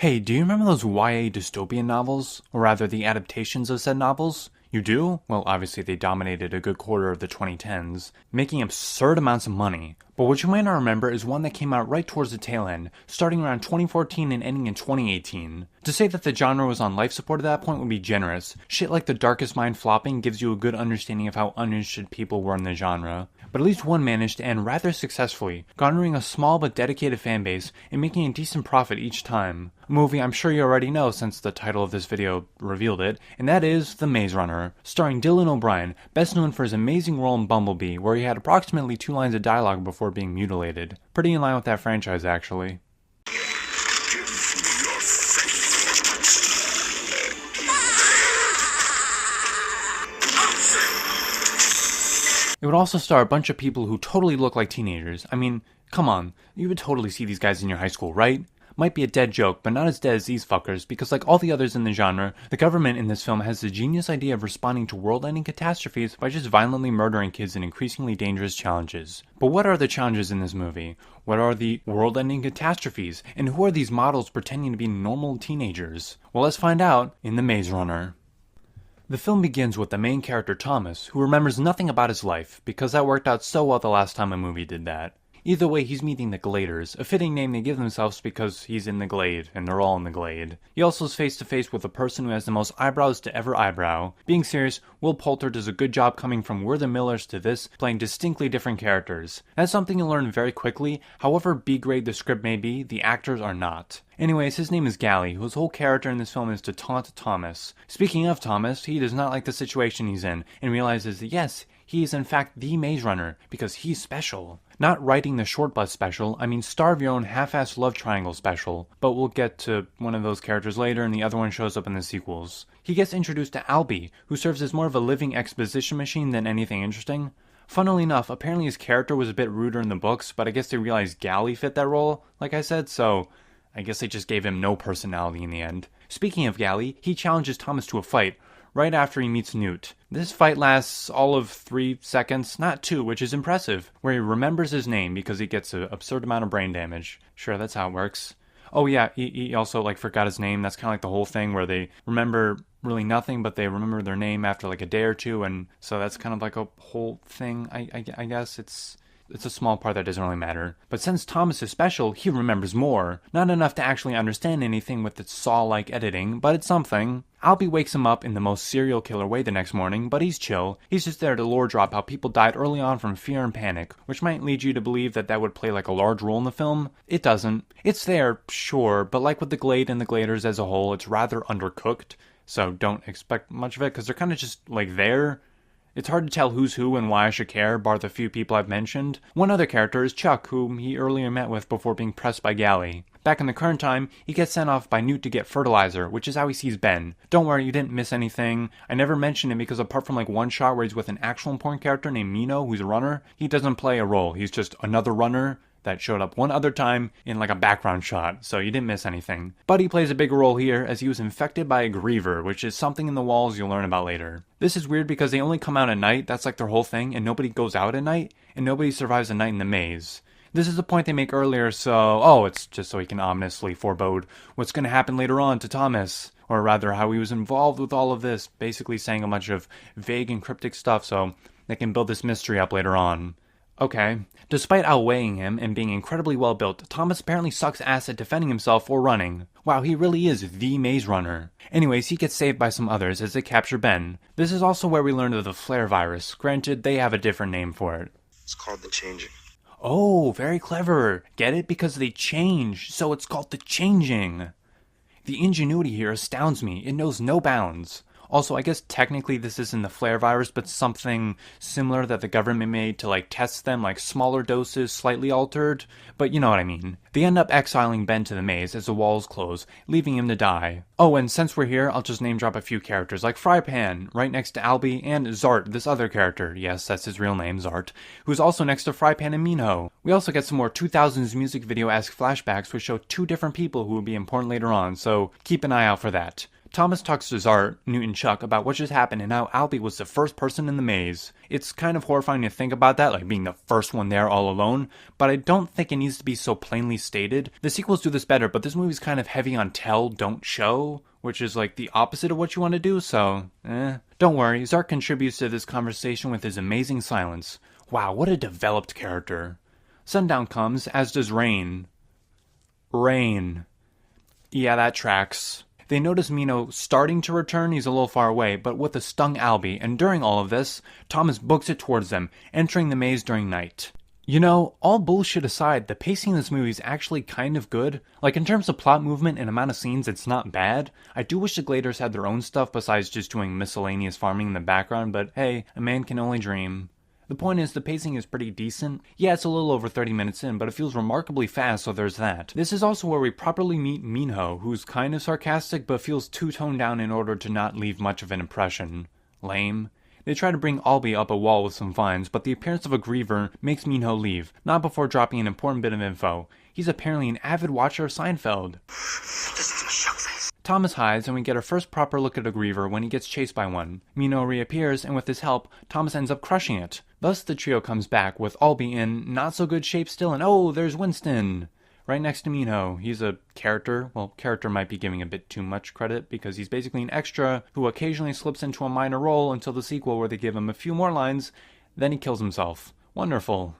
Hey, do you remember those YA dystopian novels? Or rather, the adaptations of said novels? You do? Well, obviously they dominated a good quarter of the 2010s, making absurd amounts of money. But what you might not remember is one that came out right towards the tail end, starting around 2014 and ending in 2018. To say that the genre was on life support at that point would be generous. Shit like The Darkest Mind flopping gives you a good understanding of how uninterested people were in the genre. But at least one managed to end rather successfully, garnering a small but dedicated fanbase and making a decent profit each time. A movie I'm sure you already know since the title of this video revealed it, and that is The Maze Runner, starring Dylan O'Brien, best known for his amazing role in Bumblebee, where he had approximately 2 lines of dialogue before being mutilated. Pretty in line with that franchise, actually. It would also star a bunch of people who totally look like teenagers. I mean, come on, you would totally see these guys in your high school, right? Might be a dead joke, but not as dead as these fuckers, because like all the others in the genre, the government in this film has the genius idea of responding to world-ending catastrophes by just violently murdering kids in increasingly dangerous challenges. But what are the challenges in this movie? What are the world-ending catastrophes? And who are these models pretending to be normal teenagers? Well, let's find out in The Maze Runner. The film begins with the main character Thomas, who remembers nothing about his life, because that worked out so well the last time a movie did that. Either way, he's meeting the Gladers, a fitting name they give themselves because he's in the Glade, and they're all in the Glade. He also is face to face with a person who has the most eyebrows to ever eyebrow. Being serious, Will Poulter does a good job coming from We're the Millers to this, playing distinctly different characters. That's something you'll learn very quickly. However B-grade the script may be, the actors are not. Anyways, his name is Gally, whose whole character in this film is to taunt Thomas. Speaking of Thomas, he does not like the situation he's in, and realizes that yes, he is in fact the Maze Runner, because he's special. Not writing the short bus special, I mean starve your own half-assed love triangle special, but we'll get to one of those characters later and the other one shows up in the sequels. He gets introduced to Albie, who serves as more of a living exposition machine than anything interesting. Funnily enough, apparently his character was a bit ruder in the books, but I guess they realized Gally fit that role, like I said, so I guess they just gave him no personality in the end. Speaking of Gally, he challenges Thomas to a fight, right after he meets Newt. This fight lasts all of 3 seconds, not 2, which is impressive, where he remembers his name because he gets an absurd amount of brain damage. Sure, that's how it works. Oh yeah, he also forgot his name. That's kind of like the whole thing where they remember really nothing, but they remember their name after a day or two, and so that's kind of like a whole thing, I guess. It's a small part that doesn't really matter. But since Thomas is special, he remembers more. Not enough to actually understand anything with its saw-like editing, but it's something. Albie wakes him up in the most serial killer way the next morning, but he's chill. He's just there to lore drop how people died early on from fear and panic, which might lead you to believe that that would play a large role in the film. It doesn't. It's there, sure, but like with the Glade and the Gladers as a whole, it's rather undercooked. So don't expect much of it, because they're kind of just there. It's hard to tell who's who and why I should care, bar the few people I've mentioned. One other character is Chuck, whom he earlier met with before being pressed by Gally. Back in the current time, he gets sent off by Newt to get fertilizer, which is how he sees Ben. Don't worry, you didn't miss anything. I never mentioned him because apart from one shot where he's with an actual important character named Mino, who's a runner, he doesn't play a role. He's just another runner that showed up one other time in a background shot, so you didn't miss anything. But he plays a bigger role here as he was infected by a griever, which is something in the walls you'll learn about later. This is weird because they only come out at night, that's their whole thing, and nobody goes out at night, and nobody survives a night in the maze. This is a point they make earlier, so, it's just so he can ominously forebode what's going to happen later on to Thomas. Or rather, how he was involved with all of this, basically saying a bunch of vague and cryptic stuff so they can build this mystery up later on. Okay. Despite outweighing him and being incredibly well built, Thomas apparently sucks ass at defending himself or running. Wow, he really is the Maze Runner. Anyways, he gets saved by some others as they capture Ben. This is also where we learn of the flare virus. Granted, they have a different name for it. It's called the changing. Oh, very clever. Get it? Because they change, so it's called the changing. The ingenuity here astounds me. It knows no bounds. Also, I guess technically this isn't the flare virus, but something similar that the government made to test them, smaller doses, slightly altered, but you know what I mean. They end up exiling Ben to the maze as the walls close, leaving him to die. Oh, and since we're here, I'll just name drop a few characters like Frypan, right next to Albie, and Zart, this other character, yes, that's his real name, Zart, who's also next to Frypan and Minho. We also get some more 2000s music video-esque flashbacks which show 2 different people who will be important later on, so keep an eye out for that. Thomas talks to Zart, Newt, and Chuck about what just happened and how Albie was the first person in the maze. It's kind of horrifying to think about that, like being the first one there all alone, but I don't think it needs to be so plainly stated. The sequels do this better, but this movie's kind of heavy on tell, don't show, which is like the opposite of what you want to do, so, Don't worry, Zart contributes to this conversation with his amazing silence. Wow, what a developed character. Sundown comes, as does Rain. Rain. Yeah, that tracks. They notice Mino starting to return, he's a little far away, but with a stung Albie, and during all of this, Thomas books it towards them, entering the maze during night. You know, all bullshit aside, the pacing in this movie is actually kind of good. Like, in terms of plot movement and amount of scenes, it's not bad. I do wish the Gladers had their own stuff besides just doing miscellaneous farming in the background, but hey, a man can only dream. The point is, the pacing is pretty decent. Yeah, it's a little over 30 minutes in, but it feels remarkably fast, so there's that. This is also where we properly meet Minho, who's kind of sarcastic, but feels too toned down in order to not leave much of an impression. Lame. They try to bring Albie up a wall with some vines, but the appearance of a griever makes Minho leave, not before dropping an important bit of info. He's apparently an avid watcher of Seinfeld. Listen to me, Shuckface. Thomas hides, and we get our first proper look at a griever when he gets chased by one. Minho reappears, and with his help, Thomas ends up crushing it. Thus, the trio comes back, with Albie in not-so-good shape still, and oh, there's Winston! Right next to Minho. He's a character. Well, character might be giving a bit too much credit, because he's basically an extra who occasionally slips into a minor role until the sequel where they give him a few more lines, then he kills himself. Wonderful.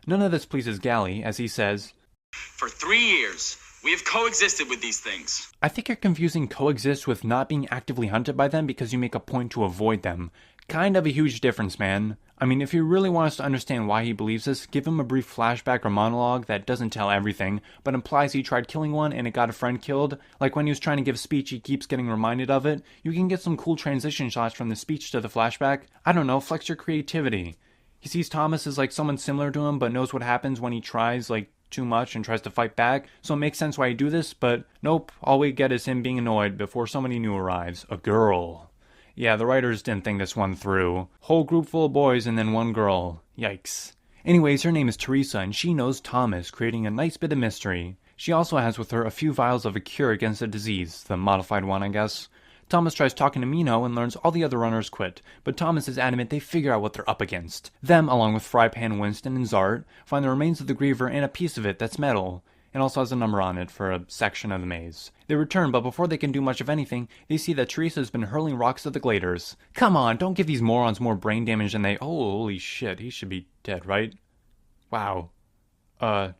None of this pleases Gally, as he says, "For 3 years, we have coexisted with these things." I think you're confusing coexist with not being actively hunted by them because you make a point to avoid them. Kind of a huge difference, man. I mean, if you really want us to understand why he believes this, give him a brief flashback or monologue that doesn't tell everything, but implies he tried killing one and it got a friend killed. Like when he was trying to give a speech, he keeps getting reminded of it. You can get some cool transition shots from the speech to the flashback. I don't know, flex your creativity. He sees Thomas as like someone similar to him, but knows what happens when he tries, like, too much and tries to fight back, so it makes sense why he do this, but nope, all we get is him being annoyed before somebody new arrives. A girl. Yeah, the writers didn't think this one through. Whole group full of boys and then one girl. Yikes. Anyways, her name is Teresa and she knows Thomas, creating a nice bit of mystery. She also has with her a few vials of a cure against a disease, the modified one, I guess. Thomas tries talking to Minho and learns all the other runners quit, but Thomas is adamant they figure out what they're up against. Them, along with Frypan, Winston, and Zart, find the remains of the griever and a piece of it that's metal. It also has a number on it for a section of the maze. They return, but before they can do much of anything, they see that Teresa has been hurling rocks at the Gladers. Come on, don't give these morons more brain damage than they— oh, holy shit, he should be dead, right? Wow. I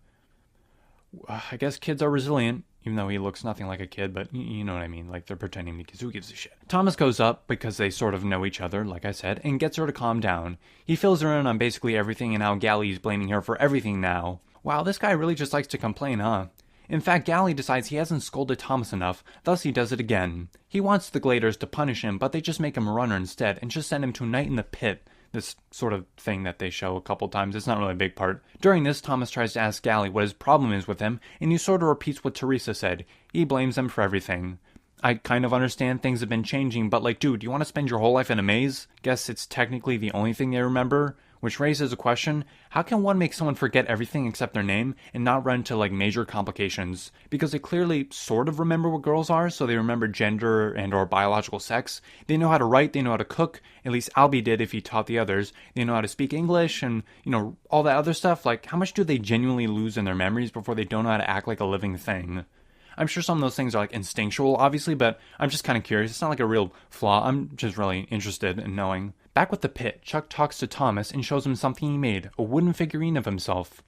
guess kids are resilient, even though he looks nothing like a kid, but you know what I mean, like they're pretending to be kids. Who gives a shit? Thomas goes up, because they sort of know each other, like I said, and gets her to calm down. He fills her in on basically everything and how Gally's blaming her for everything now. Wow, this guy really just likes to complain, huh? In fact, Gally decides he hasn't scolded Thomas enough, thus he does it again. He wants the Gladers to punish him, but they just make him a runner instead, and just send him to a night in the pit. This sort of thing that they show a couple times, it's not really a big part. During this, Thomas tries to ask Gally what his problem is with him, and he sort of repeats what Teresa said. He blames them for everything. I kind of understand things have been changing, but like, dude, you want to spend your whole life in a maze? Guess it's technically the only thing they remember? Which raises a question, how can one make someone forget everything except their name and not run into like major complications? Because they clearly sort of remember what girls are, so they remember gender and or biological sex. They know how to write, they know how to cook, at least Albie did if he taught the others. They know how to speak English and, you know, all that other stuff. Like, how much do they genuinely lose in their memories before they don't know how to act like a living thing? I'm sure some of those things are like instinctual, obviously, but I'm just kind of curious. It's not like a real flaw. I'm just really interested in knowing. Back with the pit, Chuck talks to Thomas and shows him something he made, a wooden figurine of himself.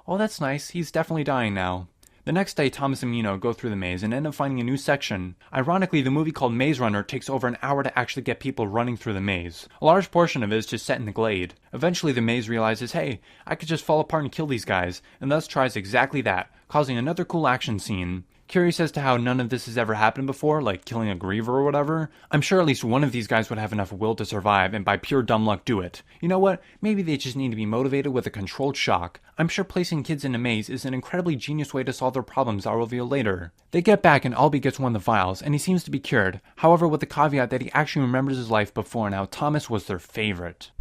Oh, that's nice. He's definitely dying now. The next day, Thomas and Minho go through the maze and end up finding a new section. Ironically, the movie called Maze Runner takes over an hour to actually get people running through the maze. A large portion of it is just set in the Glade. Eventually, the maze realizes, hey, I could just fall apart and kill these guys, and thus tries exactly that, causing another cool action scene. Curious as to how none of this has ever happened before, like killing a griever or whatever. I'm sure at least one of these guys would have enough will to survive and by pure dumb luck do it. You know what? Maybe they just need to be motivated with a controlled shock. I'm sure placing kids in a maze is an incredibly genius way to solve their problems I'll reveal later. They get back and Albie gets one of the vials, and he seems to be cured. However, with the caveat that he actually remembers his life before and how Thomas was their favorite.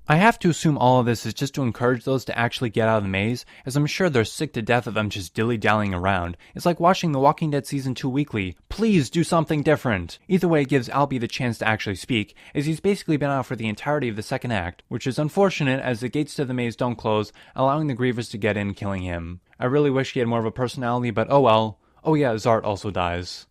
I have to assume all of this is just to encourage those to actually get out of the maze, as I'm sure they're sick to death of them just dilly-dallying around. It's like watching The Walking Dead Season 2 weekly. Please do something different! Either way, it gives Albie the chance to actually speak, as he's basically been out for the entirety of the second act, which is unfortunate as the gates to the maze don't close, allowing the Grievers to get in, killing him. I really wish he had more of a personality, but oh well. Oh yeah, Zart also dies.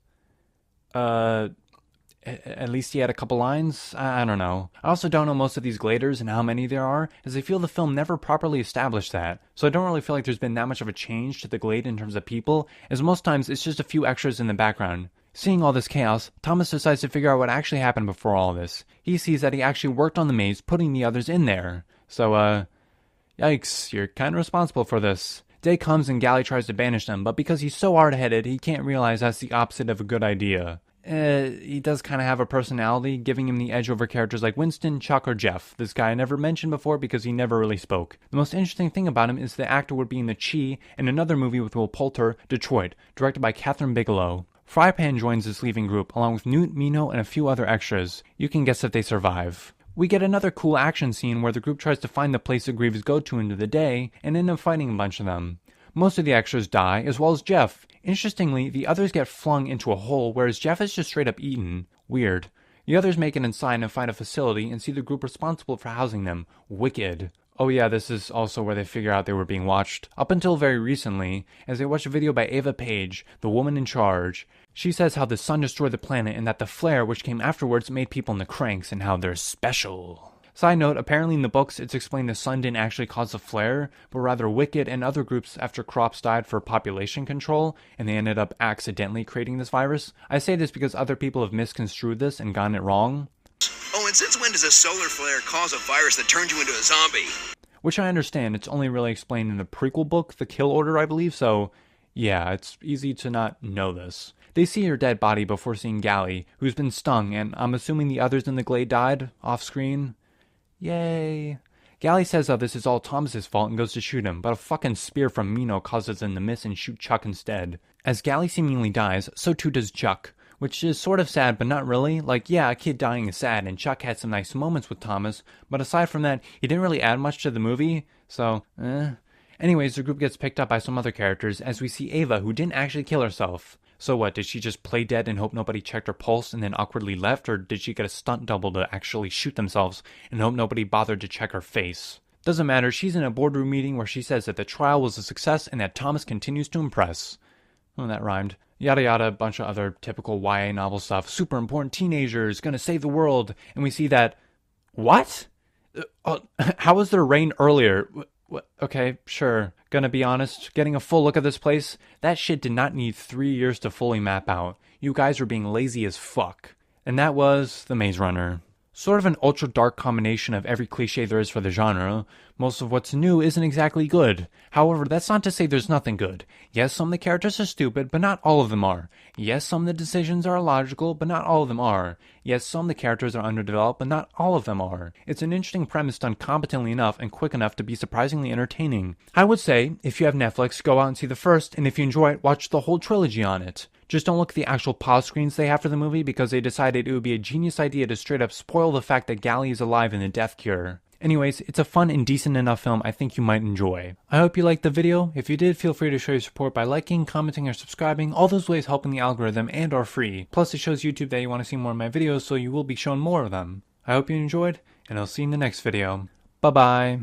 At least he had a couple lines? I don't know. I also don't know most of these Gladers and how many there are, as I feel the film never properly established that. So I don't really feel like there's been that much of a change to the Glade in terms of people, as most times it's just a few extras in the background. Seeing all this chaos, Thomas decides to figure out what actually happened before all this. He sees that he actually worked on the maze, putting the others in there. So, yikes, you're kinda responsible for this. Day comes and Gally tries to banish them, but because he's so hard-headed, he can't realize that's the opposite of a good idea. He does kind of have a personality, giving him the edge over characters like Winston, Chuck, or Jeff. This guy I never mentioned before because he never really spoke. The most interesting thing about him is the actor would be in the Chi in another movie with Will Poulter, Detroit, directed by Catherine Bigelow. Frypan joins this leaving group, along with Newt, Mino, and a few other extras. You can guess if they survive. We get another cool action scene where the group tries to find the place the Grievers go to into the day, and end up fighting a bunch of them. Most of the extras die, as well as Jeff. Interestingly, the others get flung into a hole, whereas Jeff is just straight up eaten. Weird. The others make it inside and find a facility and see the group responsible for housing them. Wicked. Oh yeah, this is also where they figure out they were being watched. Up until very recently, as they watch a video by Ava Page, the woman in charge. She says how the sun destroyed the planet and that the flare, which came afterwards, made people into cranks and how they're special. Side note, apparently in the books it's explained the sun didn't actually cause the flare, but rather Wicked and other groups after crops died for population control, and they ended up accidentally creating this virus. I say this because other people have misconstrued this and gotten it wrong. Oh, and since when does a solar flare cause a virus that turns you into a zombie? Which I understand, it's only really explained in the prequel book, The Kill Order, I believe, so yeah, it's easy to not know this. They see her dead body before seeing Gally, who's been stung, and I'm assuming the others in the Glade died, off-screen. Yay. Gally says how this is all Thomas's fault and goes to shoot him, but a fucking spear from Mino causes them to miss and shoot Chuck instead. As Gally seemingly dies, so too does Chuck, which is sort of sad but not really. Like, yeah, a kid dying is sad, and Chuck had some nice moments with Thomas, but aside from that, he didn't really add much to the movie, so, Anyways, the group gets picked up by some other characters, as we see Ava, who didn't actually kill herself. So what, did she just play dead and hope nobody checked her pulse and then awkwardly left, or did she get a stunt double to actually shoot themselves and hope nobody bothered to check her face? Doesn't matter, she's in a boardroom meeting where she says that the trial was a success and that Thomas continues to impress. Oh, that rhymed. Yada yada, a bunch of other typical YA novel stuff. Super important teenagers, gonna save the world, and we see that... What? How was there rain earlier? Okay, sure. Gonna be honest, getting a full look at this place, that shit did not need 3 years to fully map out. You guys were being lazy as fuck. And that was The Maze Runner. Sort of an ultra-dark combination of every cliche there is for the genre. Most of what's new isn't exactly good. However, that's not to say there's nothing good. Yes, some of the characters are stupid, but not all of them are. Yes, some of the decisions are illogical, but not all of them are. Yes, some of the characters are underdeveloped, but not all of them are. It's an interesting premise done competently enough and quick enough to be surprisingly entertaining. I would say, if you have Netflix, go out and see the first, and if you enjoy it, watch the whole trilogy on it. Just don't look at the actual pause screens they have for the movie because they decided it would be a genius idea to straight up spoil the fact that Gally is alive in the death cure. Anyways, it's a fun and decent enough film I think you might enjoy. I hope you liked the video. If you did, feel free to show your support by liking, commenting, or subscribing. All those ways helping the algorithm and are free. Plus it shows YouTube that you want to see more of my videos, so you will be shown more of them. I hope you enjoyed, and I'll see you in the next video. Bye bye.